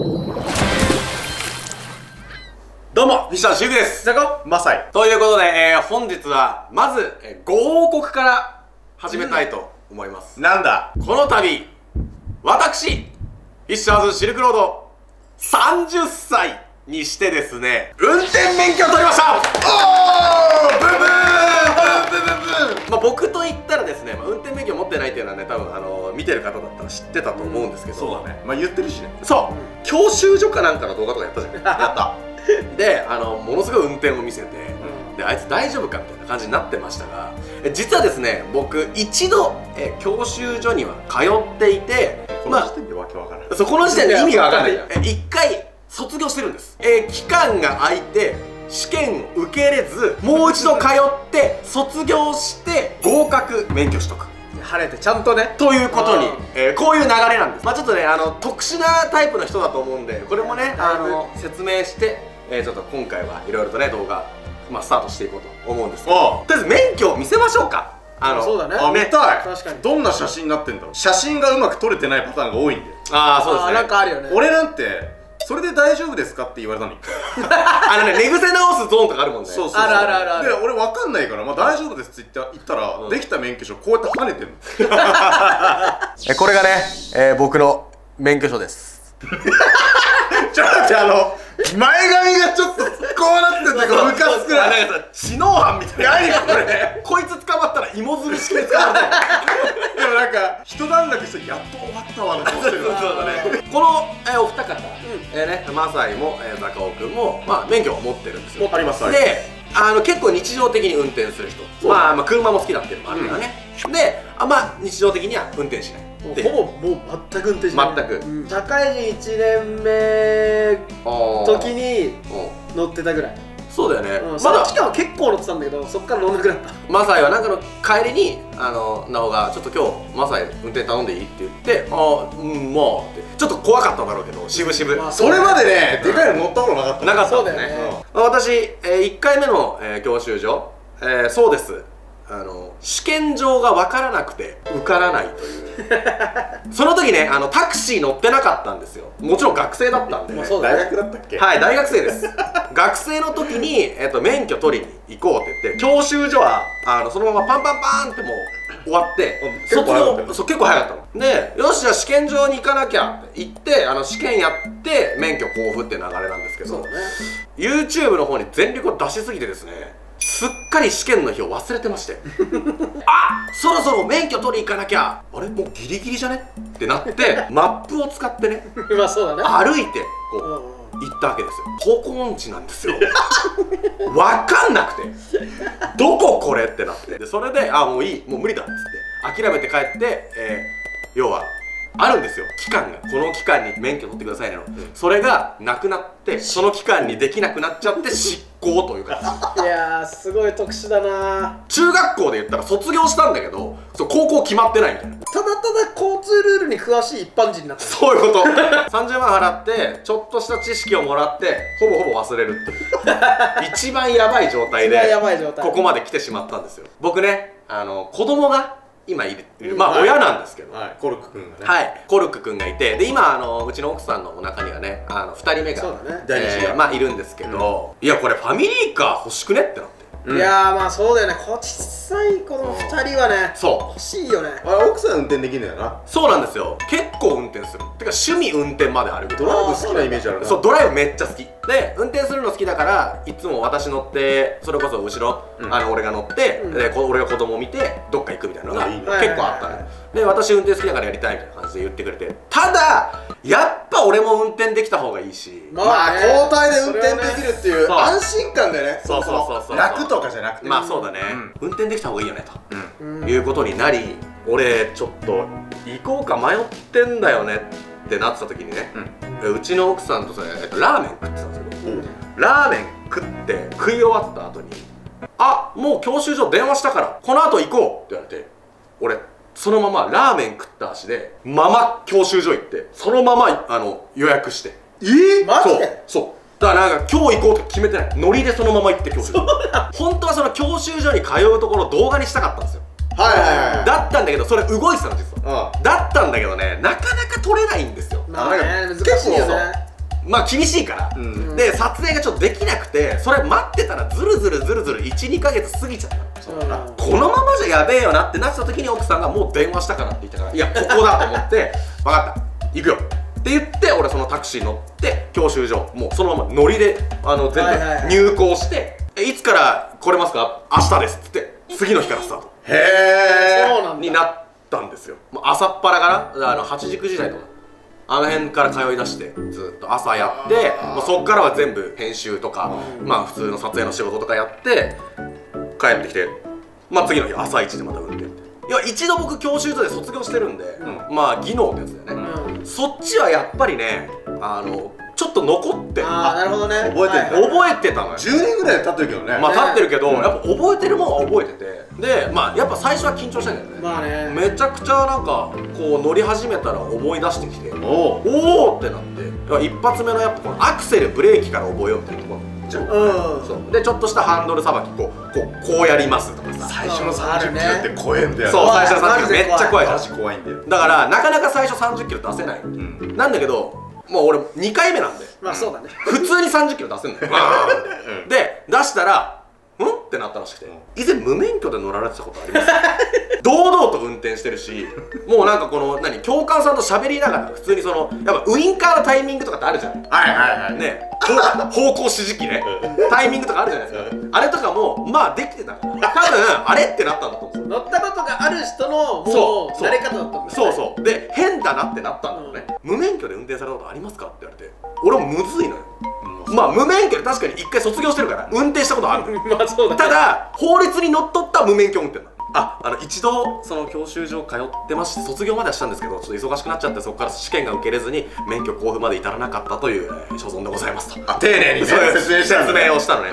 どうも、フィッシャーシュウです。ザコマサイ。ということで、本日はまず、ご報告から始めたいと思います。なんだこの度、私、フィッシャーズシルクロード30歳にしてですね、運転免許を取りました。おー、ブブーブーブーブー。まあ僕と言ったらですね、運転免許持ってないっていうのはね、多分見てる方だったら知ってたと思うんですけど、そうだね。まあ言ってるしね。そう、教習所かなんかの動画とかやったじゃん。やったで、ものすごい運転を見せて、で、あいつ大丈夫かみたいな感じになってましたが、実はですね、僕一度教習所には通っていて、この時点でわけわからない。そう、この時点で意味がわかんない。一回卒業してるんです。期間が空いて試験を受けれず、もう一度通って卒業して合格免許取得。晴れてちゃんとねということに、こういう流れなんです。まあちょっとね、特殊なタイプの人だと思うんで、これもね、説明して、ちょっと今回はいろいろとね、動画、まあ、スタートしていこうと思うんですけど、とりあえず免許を見せましょうか。そうだね。あ、見たい。確かに。どんな写真になってんだろう。写真がうまく撮れてないパターンが多いんだよ。ああ、そうですね。なんかあるよね。俺なんてそれで大丈夫ですかって言われたのに。寝癖直すゾーンとかあるもんね。そうそうそう。あるあるあるある。で、俺わかんないから、まあ大丈夫ですって言ったら、できた免許証こうやって跳ねてるの。これがね、僕の免許証です。ちょっと待って、前髪がちょっとこうなってんだけど、ムカつくな。なんかさ、知能犯みたいな。何これ。こいつ捕まったら芋づる式で捕まった。でもなんか一段落してやっと終わったわの顔してる。そうだね。このお二方、マサイもザカオくんもまあ免許を持ってるんですよ。あります。で、結構日常的に運転する人、まあ車も好きだっていうのもあるからね。で、まあ日常的には運転しない。ほぼもう全く運転しない。全く。社会人1年目時に乗ってたぐらい。そうだよね。その期間は結構乗ってたんだけど、そっから乗んなくなった。マサイはなんかの帰りになおがちょっと今日マサイ運転頼んでいいって言って、まあってちょっと怖かったんだろうけど、渋々。それまでね、でかいの乗ったことなかった。なかったんだよね。私1回目の教習所、そうです、試験場が分からなくて受からないというその時ね、タクシー乗ってなかったんですよ。もちろん学生だったんで。大学だったっけ？はい、大学生です。学生の時に、免許取りに行こうって言って、教習所はそのままパンパンパンってもう終わって卒業、そう結構早かったので、よしじゃあ試験場に行かなきゃって言って、試験やって免許交付って流れなんですけど、YouTube の方に全力を出しすぎてですね、すっかり試験の日を忘れてましてあ、そろそろ免許取り行かなきゃ、あれもうギリギリじゃねってなってマップを使ってね、まあそうだね、歩いてこう行ったわけですよ。方向音痴なんですよ。分かんなくてどここれってなって、でそれでもういい、もう無理だっつって諦めて帰って、要はあるんですよ、期間が。この期間に免許取ってくださいねの、それがなくなって、その期間にできなくなっちゃって執行という形。いやー、すごい特殊だな。中学校で言ったら卒業したんだけど、高校決まってないみたいな。ただただ交通ルールに詳しい一般人になった。そういうこと30万払ってちょっとした知識をもらってほぼほぼ忘れるっていう一番やばい状態でここまで来てしまったんですよ。僕ね、子供が今いる、まあ親なんですけど、コルクくんがね、はい、コルクくんがいて、で今うちの奥さんのお腹にはね、2人目がまあいるんですけど、いやこれファミリーカー欲しくねってなって。いやー、まあそうだよね、小さい子の2人はね、そう欲しいよね。奥さん運転できるんだよな。そうなんですよ、結構運転する。てか趣味運転まである。ドライブ好きなイメージあるな。そう、ドライブめっちゃ好きで、運転するの好きだからいつも私乗って、それこそ後ろ俺が乗って、で俺が子供を見てどっか行くみたいなのが結構あったね。で、私運転好きだからやりたいみたいな感じで言ってくれて、ただやっぱ俺も運転できた方がいいし、まあ交代で運転できるっていう安心感だよね。そうそうそう、楽とかじゃなくて、まあそうだね、運転できた方がいいよねということになり、俺ちょっと行こうか迷ってんだよねってなってた時にね、うちの奥さんとそれラーメン食ってたんですけど、ラーメン食い終わった後に「あ、もう教習所電話したからこの後行こう」って言われて、俺そのままラーメン食った足でママ教習所行って、そのまま予約して。マジで？そうだからなんか今日行こうって決めてない、ノリでそのまま行って教習所。本当はその教習所に通うところを動画にしたかったんですよ。だったんだけど、それ動いてたの実は。だったんだけどね、なかなか撮れないんですよ。まあね、難しいよね。まあ厳しいから、で撮影がちょっとできなくて、それ待ってたらずるずる12ヶ月過ぎちゃった。このままじゃやべえよなってなってた時に奥さんがもう電話したからって言ったから、いやここだと思って分かった行くよって言って、俺そのタクシー乗って教習所もうそのまま乗りで全部入校して、いつから来れますか、明日ですって言って次の日からスタート。へえ、そうなんだ。になったんですよ。朝っぱらから8時9時台とかあの辺から通い出してずっと朝やって、もうそっからは全部編集とか、まあ普通の撮影の仕事とかやって帰ってきて、まあ次の日朝一でまた運転。いや一度僕教習所で卒業してるんで、まあ技能ってやつだよね、そっちはやっぱりねちょっと残って、ああなるほどね、覚えてたのよ。10年ぐらい経ってるけどね。まあ経ってるけど、やっぱ覚えてるもんは覚えてて、でまあやっぱ最初は緊張したんだよね。まあね、めちゃくちゃなんかこう乗り始めたら思い出してきて、おおってなって、一発目のやっぱこのアクセルブレーキから覚えようみたいなところじゃん。そうでちょっとしたハンドルさばきこうやりますとかさ、最初の30キロって怖えんだよ。そう最初の30キロめっちゃ怖いじゃん。マジ怖いんだよ。だからなかなか最初30キロ出せない、なんだけどもう俺2回目なんで、まあそうだね、普通に30キロ出せんのよで出したらってなったらしくて、以前無免許で乗られてたことあります堂々と運転してるし、もうなんかこの教官さんと喋りながら普通にそのやっぱウインカーのタイミングとかってあるじゃん。ね、方向指示器ねタイミングとかあるじゃないですか。あれとかもまあできてたから、多分あれってなったんだと思うんですよ。乗ったことがある人のもう慣れ方だったんだ。そうで変だなってなったんだろうね。無免許で運転されたことありますかって言われて、俺もむずいのよ。まあ無免許で確かに1回卒業してるから運転したことあるまあそうだね。ただ法律にのっとった無免許運転なの。一度その教習所通ってまして、卒業まではしたんですけどちょっと忙しくなっちゃって、そこから試験が受けれずに免許交付まで至らなかったという所存でございますと。丁寧に説明をしたのね。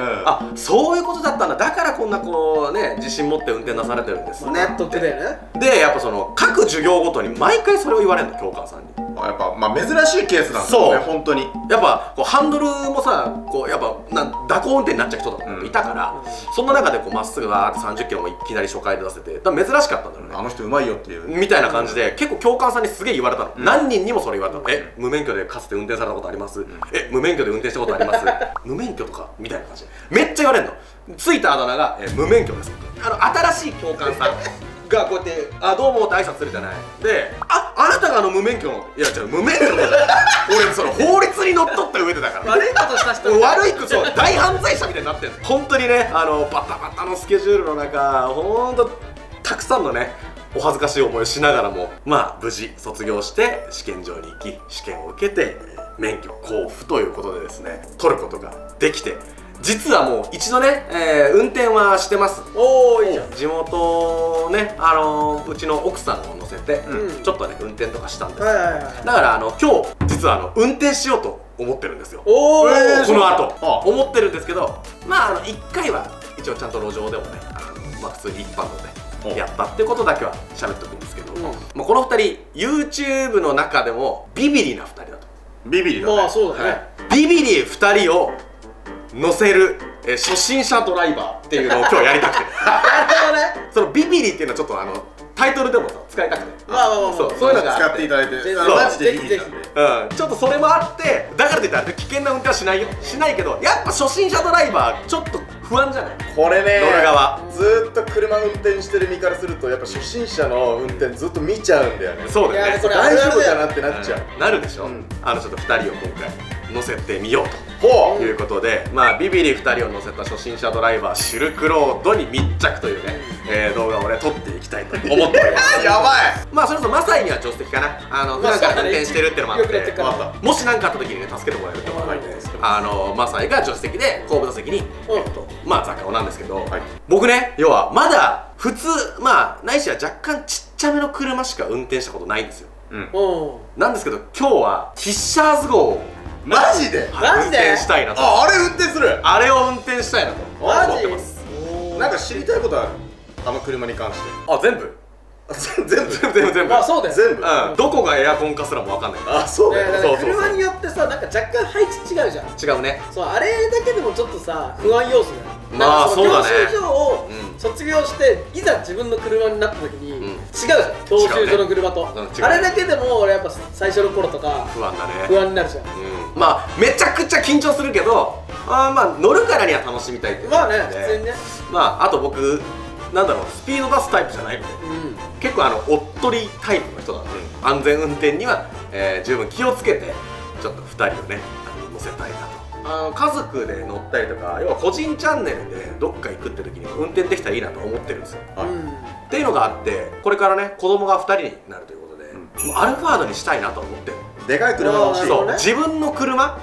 そういうことだったんだ、だからこんなこうね自信持って運転なされてるんですね。納得だよね。でやっぱその各授業ごとに毎回それを言われるの、教官さんに。やっぱまあ珍しいケースなんですよね、本当に。やっぱこうハンドルもさ、こうやっぱ蛇行運転になっちゃう人とかもいたから、そんな中でこうまっすぐわーって30キロもいきなり初回で出せて、だから珍しかったんだよね。あの人うまいよっていうみたいな感じで結構教官さんにすげえ言われたの、何人にもそれ言われたの。無免許でかつて運転されたことあります？無免許で運転したことあります？無免許とかみたいな感じでめっちゃ言われるの。ついたあだ名が無免許です。新しい教官さんがこうやって「どうも」って挨拶するじゃない。で「あなたが無免許の」いや違う、無免許の俺その法律にのっとった上でだから悪いことした人悪いこと、そう大犯罪者みたいになってるの。本当にねバタバタのスケジュールの中、ほんとたくさんのねお恥ずかしい思いをしながらも、まあ無事卒業して試験場に行き試験を受けて免許交付ということでですね、取ることができて、実はもう一度ね、運転はしてます。おーいいじゃん。地元ね、うちの奥さんを乗せて、ちょっとね運転とかしたんです。だから今日実は運転しようと思ってるんですよ。おお、この後思ってるんですけど、まあ1回は一応ちゃんと路上でもねまあ普通に一般のでやったってことだけは喋っておくんですけど、まあこの2人 YouTube の中でもビビリな2人だと。ビビリだね。まあそうだね。ビビリ2人を乗せる初心者ドライバーっていうのを今日やりたくてそのビビリっていうのはちょっとタイトルでもさ使いたくて、そういうのが使っていただいて、マジでビビリなんで、ちょっとそれもあって、だからといって危険な運転はしないよ、しないけど、やっぱ初心者ドライバーちょっと不安じゃない？これね、乗る側ずっと車運転してる身からするとやっぱ初心者の運転ずっと見ちゃうんだよね。そうだよね、大丈夫かなってなっちゃう。なるでしょ。ちょっと2人を今回乗せてみようとほういうことで、まあビビリ2人を乗せた初心者ドライバーシルクロードに密着というね、動画をね撮っていきたいと思っておりますやばい。まあそれこそマサイには助手席かな、普段から運転してるっていうのもあってもし何かあった時にね助けてもらえるってことがいいんですけど、マサイが助手席で後部座席にまあ雑貨をなんですけど、僕ね要はまだ普通まあないしは若干ちっちゃめの車しか運転したことないんですよ。なんですけど今日はフィッシャーズ号をマジで運転したいなと。あれ運転する。あれを運転したいなと思ってます。なんか知りたいことある？あの車に関して。全部全部。まあそうだよ。全部。どこがエアコンかすらも分かんない。そうだよ。車によってさ、なんか若干配置違うじゃん。違うね。そう、あれだけでもちょっとさ不安要素だよ。まあそうだね。教習所を卒業していざ自分の車になった時に違うじゃん、教習所の車と。あれだけでも俺やっぱ最初の頃とか不安だね。不安になるじゃん。まあめちゃくちゃ緊張するけど、まあ乗るからには楽しみたいっていう。まあね、普通にね。まああと僕なんだろう、スピード出すタイプじゃないので、結構おっとりタイプの人なんで、安全運転には十分気をつけてちょっと2人をね乗せたいなと。家族で乗ったりとか、要は個人チャンネルでどっか行くって時に運転できたらいいなと思ってるんですよ。っていうのがあって、これからね子供が2人になるということで、もうアルファードにしたいなと思ってる。でかい車が欲しい。そう、自分の車、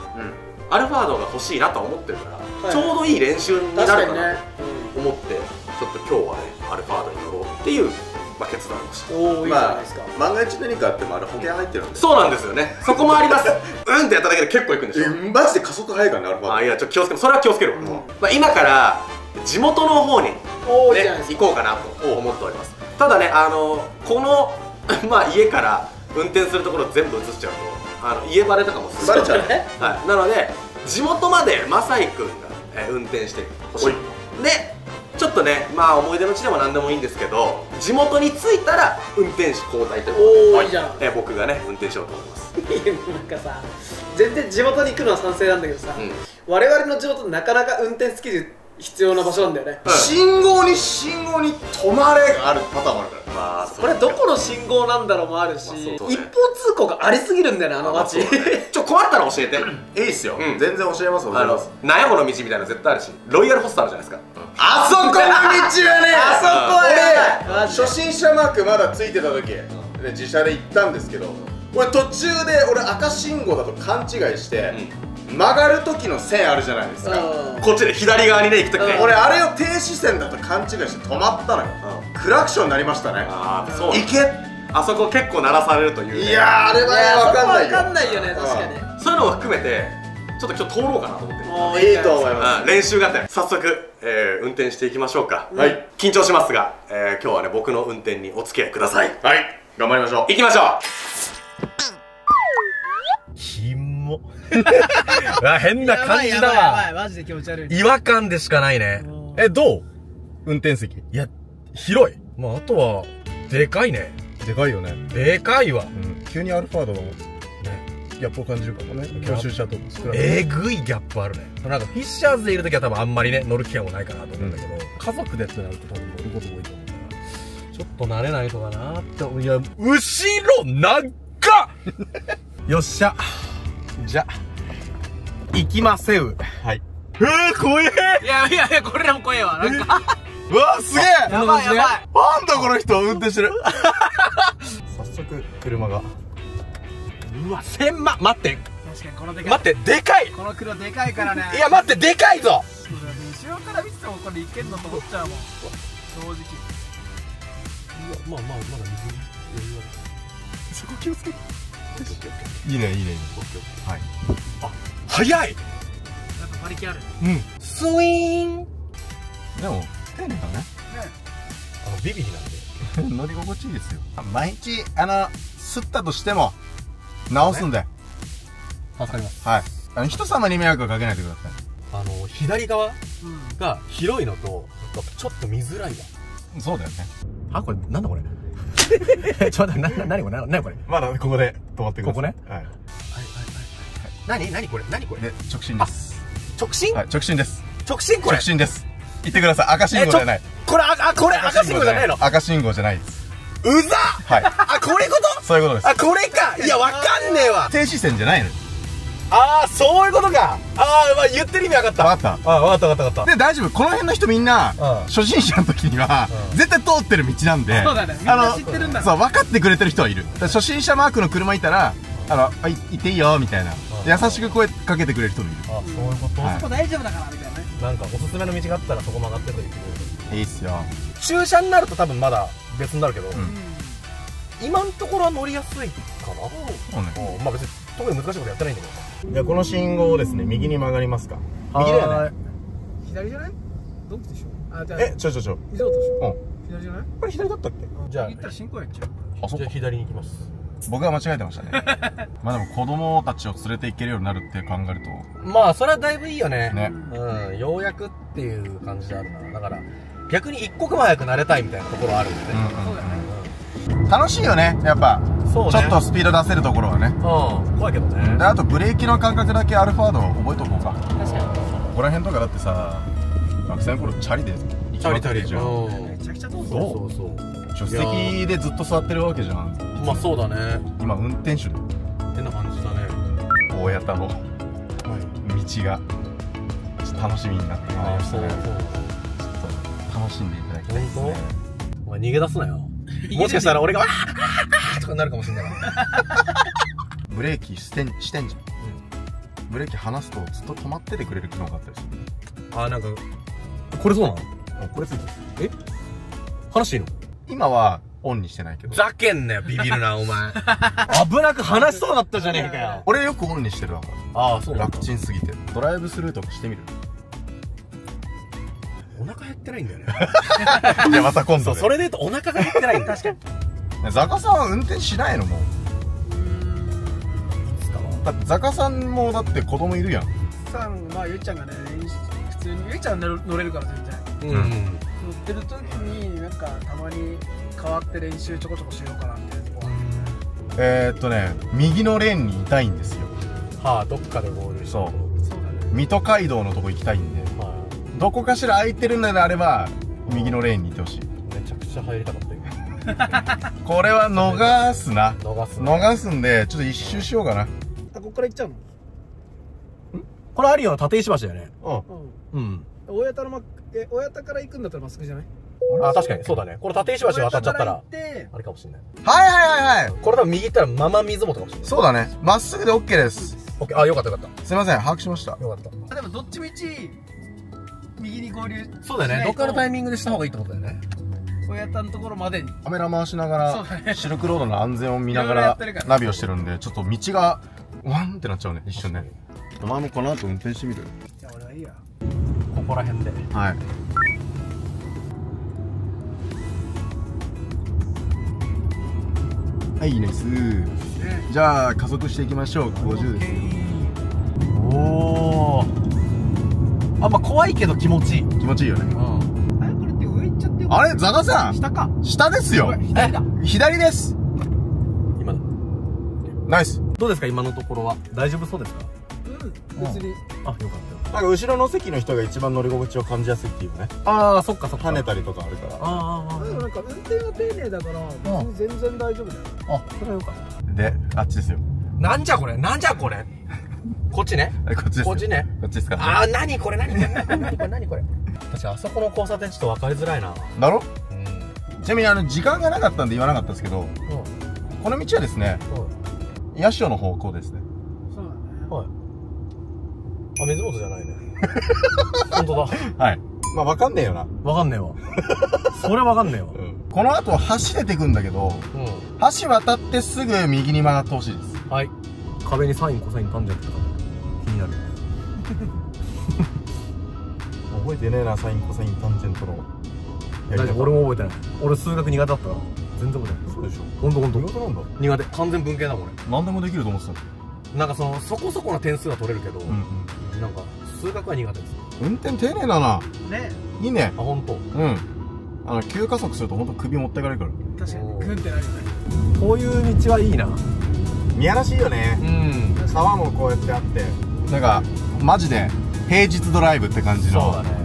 アルファードが欲しいなと思ってるから、ちょうどいい練習になるかなと思って、ちょっと今日はねアルファードに乗ろうっていう決断をして。おお、いいじゃないですか。万が一何かあってもあれ保険入ってるんで。そうなんですよね。そこもあります。うんってやっただけで結構いくんでしょ。マジで加速速いからね、アルファード。いや、ちょっと気をつける。それは気をつけるわ。今から地元の方に行こうかなと思っております。ただね、この家から運転するところ全部映しちゃうと家バレとかもする。バレちゃうね。はい。なので地元までマサイ君が運転してほしい。でちょっとね、まあ思い出の地でも何でもいいんですけど、地元に着いたら運転手交代ということで、いいじゃん。僕がね運転しようと思います。なんかさ、全然地元に行くのは賛成なんだけどさ、我々の地元なかなか運転スキル必要な場所なんだよね。信号に止まれがあるパターンもあるから。まあこれどこの信号なんだろうもあるし、一方通行がありすぎるんだよね、あの街。困ったら教えて。いいっすよ、全然教えます。納屋湖の道みたいなの絶対あるし、ロイヤルホストあるじゃないですか。あそこの道はね、あそこは俺初心者マークまだついてた時自車で行ったんですけど、俺途中で赤信号だと勘違いして曲がる時の線あるじゃないですか。こっちで左側にね行く時ね、俺あれを停止線だと勘違いして止まったのよ。クラクションになりましたね。そう行け。あそこ結構鳴らされるという。いやー、あれはね、分かんないよ。ね、確かに。そういうのも含めてちょっと今日通ろうかなと思ってる。いいと思います。練習がてら早速運転していきましょうか。はい。緊張しますが今日はね僕の運転にお付き合いください。はい、頑張りましょう。行きましょう。キモ変な感じだわ。やばい、マジで気持ち悪い。違和感でしかないね。どう運転席。いや、広い。まあ、あとは、でかいね。でかいよね。でかいわ。急にアルファードの、ね、ギャップを感じるかもね。教習車とえぐいギャップあるね。なんか、フィッシャーズでいるときは多分あんまりね、乗る機会もないかなと思うんだけど、家族でってなると多分乗ること多いと思うから、ちょっと慣れないとかなって。いや、後ろ長っよっしゃ。じゃ、行きませう。はい。怖え。いや、これらも怖えわ。なんか。うわ、すげえ。やばい。なんだこの人、運転してる。早速、車が。うわ、1000万。待って。確かにこのでかい。待って、でかい。この黒でかいからね。いや、待って、でかいぞ。後ろから見ててもこれいけんのと思っちゃうもん。正直。いや、まだ水余裕ある。そこ気をつけて。いいね。はい。あ、早い。なんか馬力ある。スイーン。でも丁寧だね。ビビリなんで乗り心地いいですよ。毎日吸ったとしても直すんで助かります。はい。人様に迷惑はかけないでください。左側が広いのとちょっと見づらいわ。そうだよね。これなんだこれ。ちょっと待って、何これ。まだここで止まってください。ここね。はい。何これ。直進です。直進？はい、直進です。直進これ。直進です。言ってください。赤信号じゃない。これ赤信号じゃないの？赤信号じゃないです。うざ！はい。これこと？そういうことです。これか。いや、わかんねえわ。停止線じゃないの。そういうことか。まあ言ってる意味分かった。分かった。で、大丈夫。この辺の人みんな、初心者の時には、絶対通ってる道なんで。そうだね。みんな知ってるんだ。そう、分かってくれてる人はいる。初心者マークの車いたら、行っていいよ、みたいな。優しく声かけてくれる人もいる。そういうこと。そこ大丈夫だから、みたいなね。なんか、おすすめの道があったらそこ曲がってると言ってくれる。いいっすよ。駐車になると多分まだ別になるけど、今のところは乗りやすいかな。そうね。まあ別に、特に難しいことやってないんだけど。じゃあこの信号をですね、右に曲がりますか。右だよね。左じゃない？どっちでしょう？じゃあちょ。見たことでしょ？左じゃない？これ左だったっけ？じゃあ行ったら進行やっちゃう。じゃあ左に行きます。僕は間違えてましたね。まあでも子供たちを連れて行けるようになるって考えると。まあ、それはだいぶいいよね。ね。うん、ようやくっていう感じであるな。だから、逆に一刻も早く慣れたいみたいなところはあるんでね。楽しいよね、やっぱ。そうね。ちょっとスピード出せるところはね。うん、怖いけどね。で、あとブレーキの感覚だけアルファード覚えとこうか。確かに。ここら辺とかだってさ、学生の頃チャリで行きまくってるじゃん。めちゃくちゃどうぞ。そうそう。助手席でずっと座ってるわけじゃん。まあそうだね。今運転手で変な感じだね。大谷田の道がちょっと楽しみになってきましたね。ちょっと楽しんでいただきたいですね。お前逃げ出すなよ。もしかしたら俺がわーとかなるかもしれない。ブレーキしてんじゃん。ブレーキ離すとずっと止まっててくれる機能があったりする。あ、なんかこれそうなの？これついてる。え？離していいの？今はオンにしてないけど。ざけんなよ、ビビるな、お前。危なく離しそうだったじゃねえかよ。俺よくオンにしてるわ。ああ、そうなんだ。楽ちんすぎて。ドライブスルーとかしてみる？お腹減ってないんだよね。じゃあまた今度で。それで言うとお腹が減ってないんだ。確かに。ザカさんは運転しないのもう。だってザカさんもだって子供いるやん。さん、まあゆっちゃんがね、普通にゆっちゃんは乗れるから全然。うん。乗ってる時になんかたまに変わって練習ちょこちょこしようかなっていうとこは。右のレーンにいたいんですよ。はあ、どっかでゴールして。そう。そうだね。水戸街道のとこ行きたいんで、どこかしら空いてるのであれば右のレーンにいてほしい。めちゃくちゃ入りたかった今。これは逃すな。逃すんでちょっと一周しようかな。あ、ここから行っちゃうの？これ有オの立石橋だよね。うん。うん。大谷田から行くんだったらまっすぐじゃない？あ、確かにそうだね。これ立石橋渡っちゃったらあれかもしれない。はい。これ多分右行ったらママ水元かもしれない。そうだね。まっすぐで OK です。オッケー。あ、よかったよかっすいません、把握しました。た。よかった。でもどっちみち右に合流。そうだよね。どっかのタイミングでした方がいいってことだよね。大谷田のところまでに。カメラ回しながそうだねらシルクロードの安全を見ながいろいろやらってるからナビをしてるんで、ちょっと道がワンってなっちゃうね、一瞬ね。お前もこの後運転してみる？いや、俺はいいや。ここら辺で。はい。はい、いいです。じゃあ加速していきましょう。50です。おー。あんま怖いけど気持ちいい。気持ちいいよね。あれこれって上行っちゃってよ。あれ、ザカさん下か。下ですよ。左だ。左です。今の。ナイス。どうですか今のところは。大丈夫そうですか？別に。あ、よかったよ。なんか後ろの席の人が一番乗り心地を感じやすいっていうね。ああ、そっかそっか。跳ねたりとかあるから。あでもなんか運転は丁寧だから別に全然大丈夫だよ。あ、それはよかった。で、あっちですよ。なんじゃこれなんじゃこれこっちね。こっちですよ。こっちね。こっちですか。あー、なにこれなにこれなにこれ。確かあそこの交差点ちょっと分かりづらいな。だろ？うん。ちなみに時間がなかったんで言わなかったんですけど、この道はですね、八潮の方向ですね。そうだね。はい。あ、水元じゃないね。本当だ。はい。まあわかんねえよな。わかんねえわ。それわかんねえわ。この後橋出てくんだけど、橋渡ってすぐ右に曲がってほしいです。はい。壁にサインコサインタンジェントとか気になる。覚えてねえな、サインコサインタンジェントのやり方。俺も覚えてない。俺数学苦手だったから全然覚えてない。そうでしょ。ほんとほんと。苦手なんだ。苦手。完全文系だもん俺。何でもできると思ってたの。なんかそこそこな点数は取れるけど、なんか数学は苦手です。運転丁寧だな。ね。いいね。あ、ほんと。うん。急加速するとほんと首持ってかれるから。確かにグンってなるよね。こういう道はいいな。見晴らしいよね。うん。沢もこうやってあって。なんか、マジで平日ドライブって感じの。そうだね。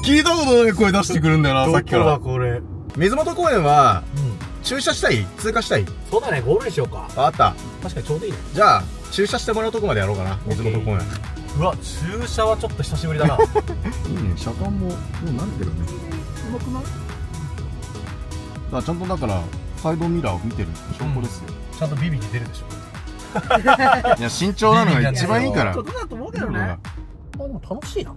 聞いたことない声出してくるんだよな、さっきから。どこだこれ。水元公園は、駐車したい？通過したい？そうだね、ゴールにしようか。あった。確かにちょうどいいね。じゃあ、駐車してもらうとこまでやろうかな、水元公園。うわ、駐車はちょっと久しぶりだな。いいね、車間も、もう慣れてるね。うまくない？ちゃんとだから、サイドミラーを見てる証拠ですよ。ちゃんとビビに出るでしょ。いや、慎重なのが一番いいから。そうだと思うけどね。あ、でも楽しいな。い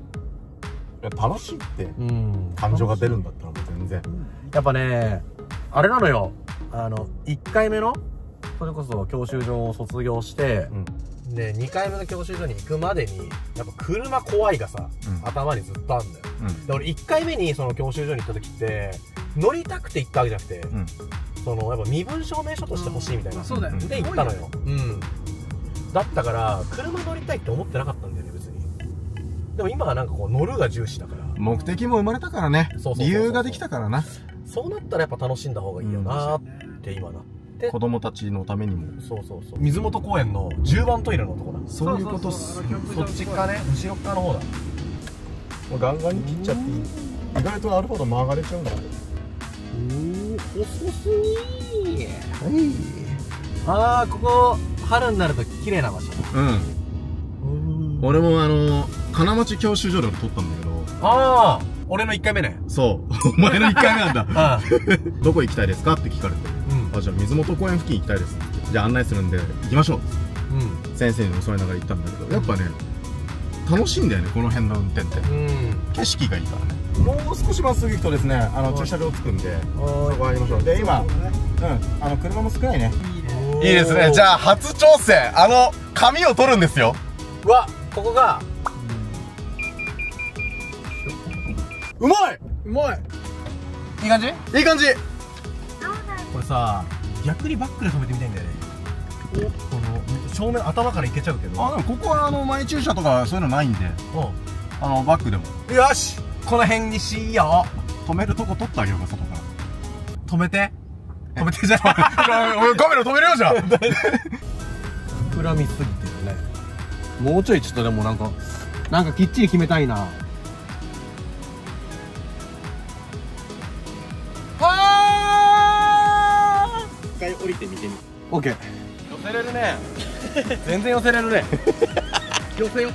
や、楽しいって、うん。感情が出るんだったらもう全然。やっぱね、あれなのよ。1回目の、それこそ教習所を卒業して、で2回目の教習所に行くまでにやっぱ車怖いがさ、頭にずっとあるんだよ、で俺1回目にその教習所に行った時って乗りたくて行ったわけじゃなくて、そのやっぱ身分証明書として欲しいみたいな、で行ったのよ、だったから車乗りたいって思ってなかったんだよね別に。でも今はなんかこう乗るが重視だから、目的も生まれたからね、理由ができたからな。そうなったらやっぱ楽しんだ方がいいよなって今なって、子供たちのためにも。水元公園の10番トイレのとこだ。そういうことっす。そっち側ね、後ろ側の方だ。もうガンガンに切っちゃっていい。意外とあるほど曲がれちゃうんだ。細すぎー。ああ、ここ春になると綺麗な場所だ。俺も金町教習所で撮ったんだけど。ああ、俺の1回目ね。そうお前の1回目なんだ。どこ行きたいですかって聞かれて、あ、じゃあ水元公園付近行きたいです。じゃあ案内するんで行きましょう。先生に教わりながら行ったんだけど、やっぱね楽しいんだよね、この辺の運転って。景色がいいからね。もう少しまっすぐ行くとですね、駐車場つくんで、そこ入りましょう。で今車も少ないね。いいですね。じゃあ初挑戦、紙を取るんですよ。うわ、ここがうまい。いい感じ。いい感じ。これさ、逆にバックで止めてみたいんだよね。この正面頭からいけちゃうけど。でもここは前駐車とかそういうのないんで、バックでも。よし、この辺にしよう。止めるとこ取ってあげようか、外から。止めてじゃない。カメラ止めるよじゃん。膨らみすぎてるね。もうちょいちょっとでもなんかきっちり決めたいな。一回降りてみてみ。オッケー。寄せれるね。全然寄せれるね。寄せよ。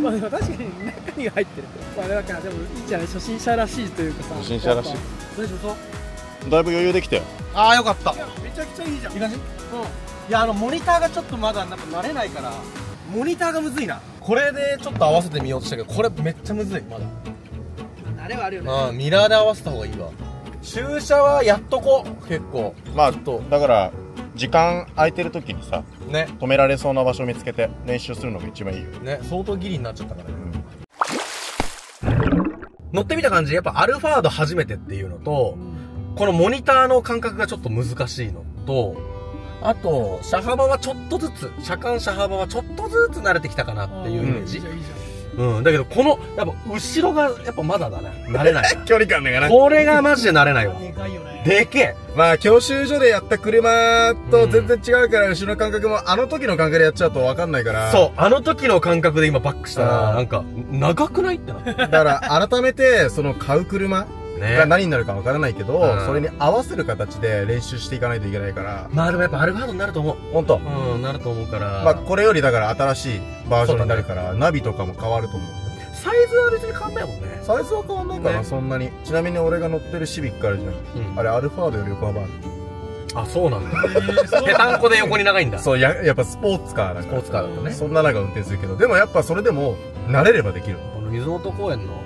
まあでも確かに中には入ってる。まあだからでもいいんじゃない、初心者らしいというかさ。初心者らしい。大丈夫？だいぶ余裕できたよ。ああ、よかった。めちゃくちゃいいじゃん。いい感じ？いや、モニターがちょっとまだなんか慣れないから、モニターがむずいな。これでちょっと合わせてみようとしたけど、これめっちゃむずい、まだ。あれはあるよね。ミラーで合わせた方がいいわ。駐車はやっとこう、結構。まあ、だから、時間空いてる時にさ、ね。止められそうな場所見つけて練習するのが一番いいよ。ね、相当ギリになっちゃったからね。乗ってみた感じ、やっぱアルファード初めてっていうのと、このモニターの感覚がちょっと難しいのと、あと、車幅はちょっとずつ、車幅はちょっとずつ慣れてきたかなっていうイメージ。だけど、この、やっぱ、後ろが、やっぱまだだね。慣れない。距離感だから。これがマジで慣れないわ。でかいよね。でけえ。まあ、教習所でやった車と全然違うから、後ろの感覚も、あの時の感覚でやっちゃうと分かんないから。そう、あの時の感覚で今バックしたら、なんか、長くないってな。だから、改めて、買う車が何になるか分からないけど、それに合わせる形で練習していかないといけないから。まあでもやっぱアルファードになると思う。ほんと。なると思うから。まあ、これよりだから新しいバージョンになるから、ナビとかも変わると思う。サイズは別に変わんないもんね。サイズは変わんないかな、そんなに。ちなみに俺が乗ってるシビックあるじゃん。あれアルファードより横幅ある。あ、そうなんだ。ぺたんこで横に長いんだ。そう、やっぱスポーツカーだから。スポーツカーだとね。そんな中運転するけど、でもやっぱそれでも慣れればできる。この水元公園の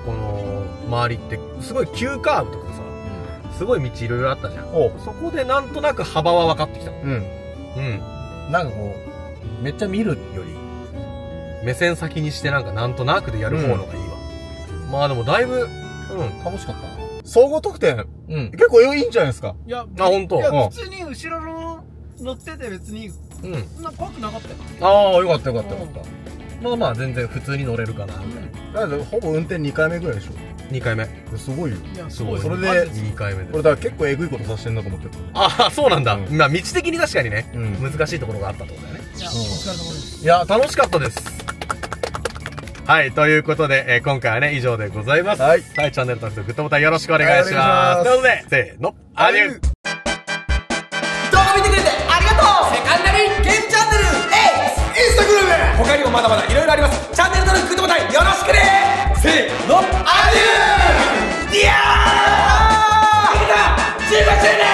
この周りってすごい急カーブとかさ、すごい道いろいろあったじゃん。そこでなんとなく幅は分かってきた。なんかこうめっちゃ見るより目線先にしてなんとなくでやる方のがいいわ。まあでもだいぶ楽しかった。総合得点結構いいんじゃないですか。いや、本当。いや、普通に後ろの乗ってて別に怖くなかったよ。ああ、よかったよかったよかった。まあまあ全然普通に乗れるかなみたいな。だからほぼ運転2回目ぐらいでしょ。2回目。すごいよ。すごい。それで2回目で。俺だから結構エグいことさせてんだと思ってる。ああ、そうなんだ。まあ道的に確かにね、難しいところがあったってことだよね。いや、お疲れ様です。いや、楽しかったです。はい、ということで、今回はね、以上でございます。はい。チャンネル登録とグッドボタンよろしくお願いします。ということで、せーの、アデュー。動画見てくれてありがとう。セカンダリーゲームチャンネル X、インスタグラム、他にもまだまだいろいろあります。チャンネル登録グッドボタンよろしくね。せーの、アデュー。いやー、あげた、15周年